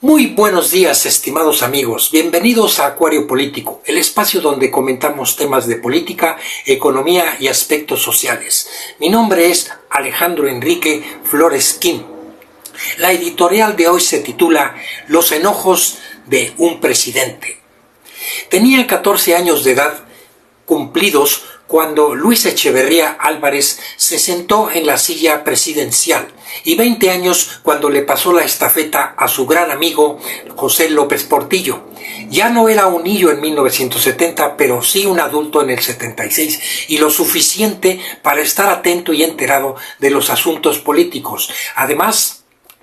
Muy buenos días, estimados amigos. Bienvenidos a Acuario Político, el espacio donde comentamos temas de política, economía y aspectos sociales. Mi nombre es Alejandro Enrique Flores Kim. La editorial de hoy se titula Los enojos de un presidente. Tenía 14 años de edad cumplidos cuando Luis Echeverría Álvarez se sentó en la silla presidencial y 20 años cuando le pasó la estafeta a su gran amigo José López Portillo. Ya no era un niño en 1970, pero sí un adulto en el 76 y lo suficiente para estar atento y enterado de los asuntos políticos. Además,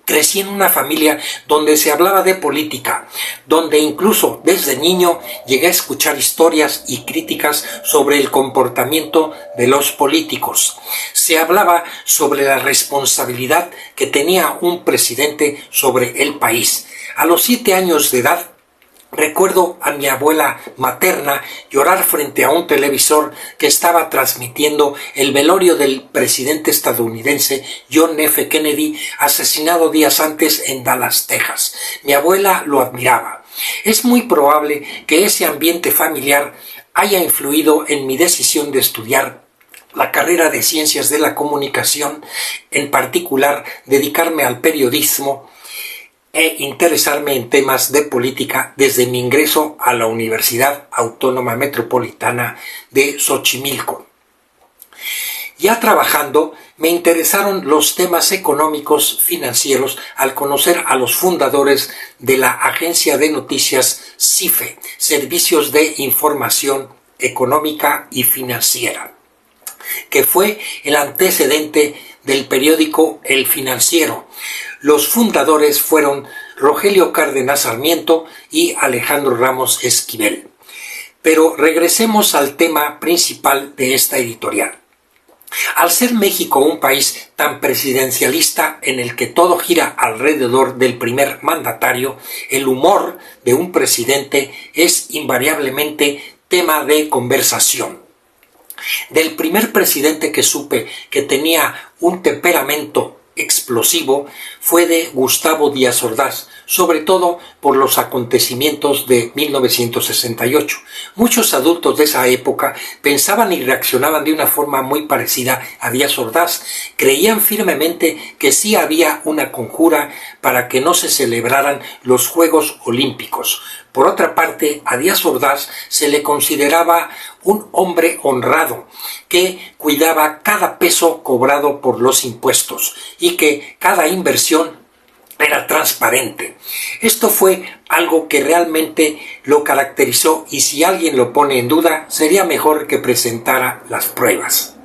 crecí en una familia donde se hablaba de política, donde incluso desde niño llegué a escuchar historias y críticas sobre el comportamiento de los políticos. Se hablaba sobre la responsabilidad que tenía un presidente sobre el país. A los 7 años de edad, recuerdo a mi abuela materna llorar frente a un televisor que estaba transmitiendo el velorio del presidente estadounidense John F. Kennedy, asesinado días antes en Dallas, Texas. Mi abuela lo admiraba. Es muy probable que ese ambiente familiar haya influido en mi decisión de estudiar la carrera de Ciencias de la Comunicación, en particular dedicarme al periodismo e interesarme en temas de política desde mi ingreso a la Universidad Autónoma Metropolitana de Xochimilco. Ya trabajando, me interesaron los temas económicos financieros al conocer a los fundadores de la agencia de noticias CIFE, Servicios de Información Económica y Financiera, que fue el antecedente del periódico El Financiero. Los fundadores fueron Rogelio Cárdenas Sarmiento y Alejandro Ramos Esquivel. Pero regresemos al tema principal de esta editorial. Al ser México un país tan presidencialista en el que todo gira alrededor del primer mandatario, el humor de un presidente es invariablemente tema de conversación. Del primer presidente que supe que tenía un temperamento explosivo fue de Gustavo Díaz Ordaz, sobre todo por los acontecimientos de 1968. Muchos adultos de esa época pensaban y reaccionaban de una forma muy parecida a Díaz Ordaz. Creían firmemente que sí había una conjura para que no se celebraran los Juegos Olímpicos. Por otra parte, a Díaz Ordaz se le consideraba un hombre honrado, que cuidaba cada peso cobrado por los impuestos y que cada inversión era transparente. Esto fue algo que realmente lo caracterizó y si alguien lo pone en duda, sería mejor que presentara las pruebas.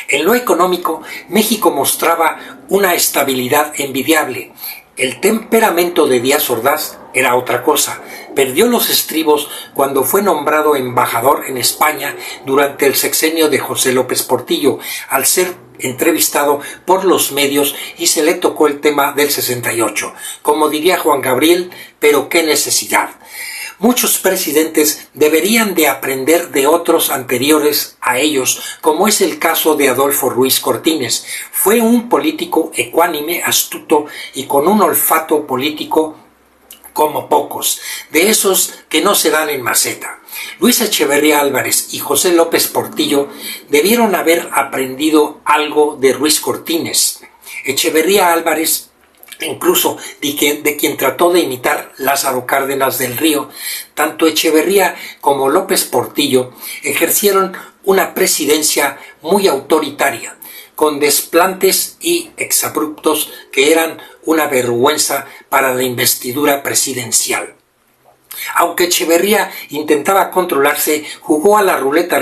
En lo económico, México mostraba una estabilidad envidiable. El temperamento de Díaz Ordaz era otra cosa. Perdió los estribos cuando fue nombrado embajador en España durante el sexenio de José López Portillo, al ser entrevistado por los medios y se le tocó el tema del 68. Como diría Juan Gabriel, pero qué necesidad. Muchos presidentes deberían de aprender de otros anteriores a ellos, como es el caso de Adolfo Ruiz Cortines. Fue un político ecuánime, astuto y con un olfato político como pocos, de esos que no se dan en maceta. Luis Echeverría Álvarez y José López Portillo debieron haber aprendido algo de Ruiz Cortines. Echeverría Álvarez, incluso de quien trató de imitar Lázaro Cárdenas del Río, tanto Echeverría como López Portillo ejercieron una presidencia muy autoritaria, con desplantes y exabruptos que eran una vergüenza para la investidura presidencial. Aunque Echeverría intentaba controlarse, jugó a la ruleta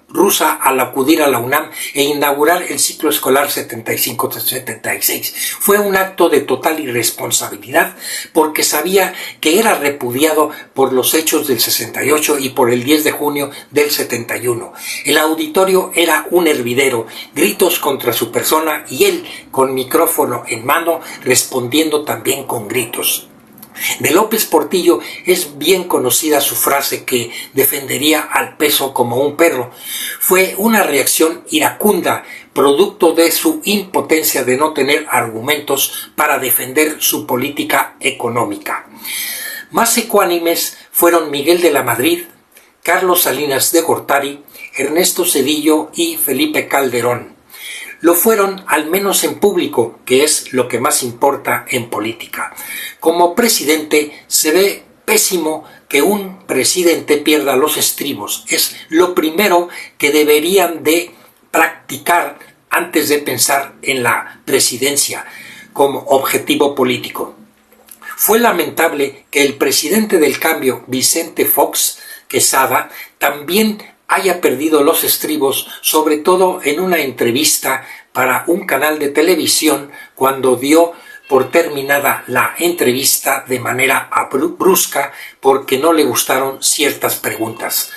rusa al acudir a la UNAM e inaugurar el ciclo escolar 75-76. Fue un acto de total irresponsabilidad porque sabía que era repudiado por los hechos del 68 y por el 10 de junio del 71. El auditorio era un hervidero, gritos contra su persona y él, con micrófono en mano, respondiendo también con gritos. De López Portillo es bien conocida su frase que defendería al peso como un perro. Fue una reacción iracunda, producto de su impotencia de no tener argumentos para defender su política económica. Más ecuánimes fueron Miguel de la Madrid, Carlos Salinas de Gortari, Ernesto Zedillo y Felipe Calderón. Lo fueron al menos en público, que es lo que más importa en política. Como presidente se ve pésimo que un presidente pierda los estribos. Es lo primero que deberían de practicar antes de pensar en la presidencia como objetivo político. Fue lamentable que el presidente del cambio, Vicente Fox Quesada, también haya perdido los estribos, sobre todo en una entrevista para un canal de televisión, cuando dio por terminada la entrevista de manera brusca porque no le gustaron ciertas preguntas.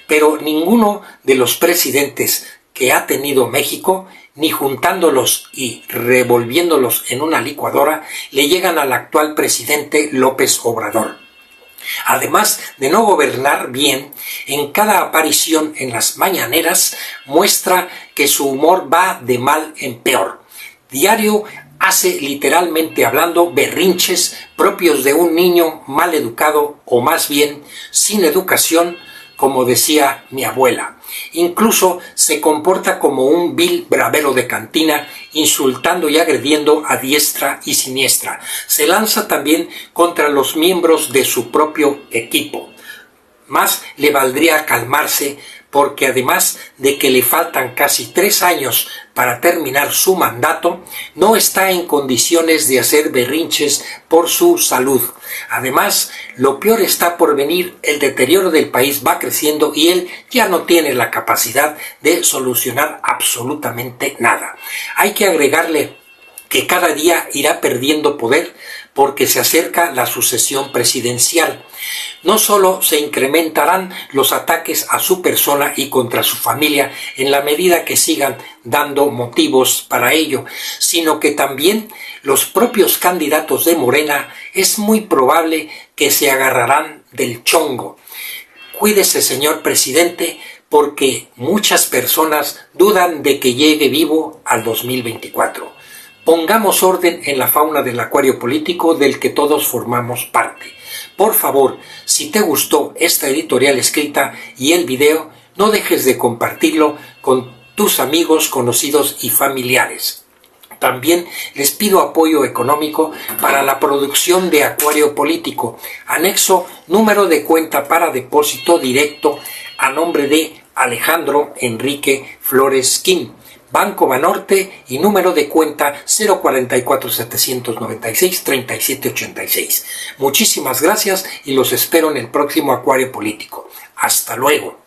Pero ninguno de los presidentes que ha tenido México, ni juntándolos y revolviéndolos en una licuadora, le llegan al actual presidente López Obrador. Además de no gobernar bien, en cada aparición en las mañaneras muestra que su humor va de mal en peor. Diario hace, literalmente hablando, berrinches propios de un niño mal educado o más bien sin educación, como decía mi abuela. Incluso se comporta como un vil bravero de cantina, insultando y agrediendo a diestra y siniestra. Se lanza también contra los miembros de su propio equipo. Más le valdría calmarse, porque además de que le faltan casi 3 años para terminar su mandato, no está en condiciones de hacer berrinches por su salud. Además, lo peor está por venir. El deterioro del país va creciendo y él ya no tiene la capacidad de solucionar absolutamente nada. Hay que agregarle que cada día irá perdiendo poder porque se acerca la sucesión presidencial. No solo se incrementarán los ataques a su persona y contra su familia en la medida que sigan dando motivos para ello, sino que también los propios candidatos de Morena es muy probable que se agarrarán del chongo. Cuídese, señor presidente, porque muchas personas dudan de que llegue vivo al 2024. Pongamos orden en la fauna del acuario político del que todos formamos parte. Por favor, si te gustó esta editorial escrita y el video, no dejes de compartirlo con tus amigos, conocidos y familiares. También les pido apoyo económico para la producción de Acuario Político. Anexo número de cuenta para depósito directo a nombre de Alejandro Enrique Flores Kim, Banco Banorte, y número de cuenta 044-796-3786. Muchísimas gracias y los espero en el próximo Acuario Político. Hasta luego.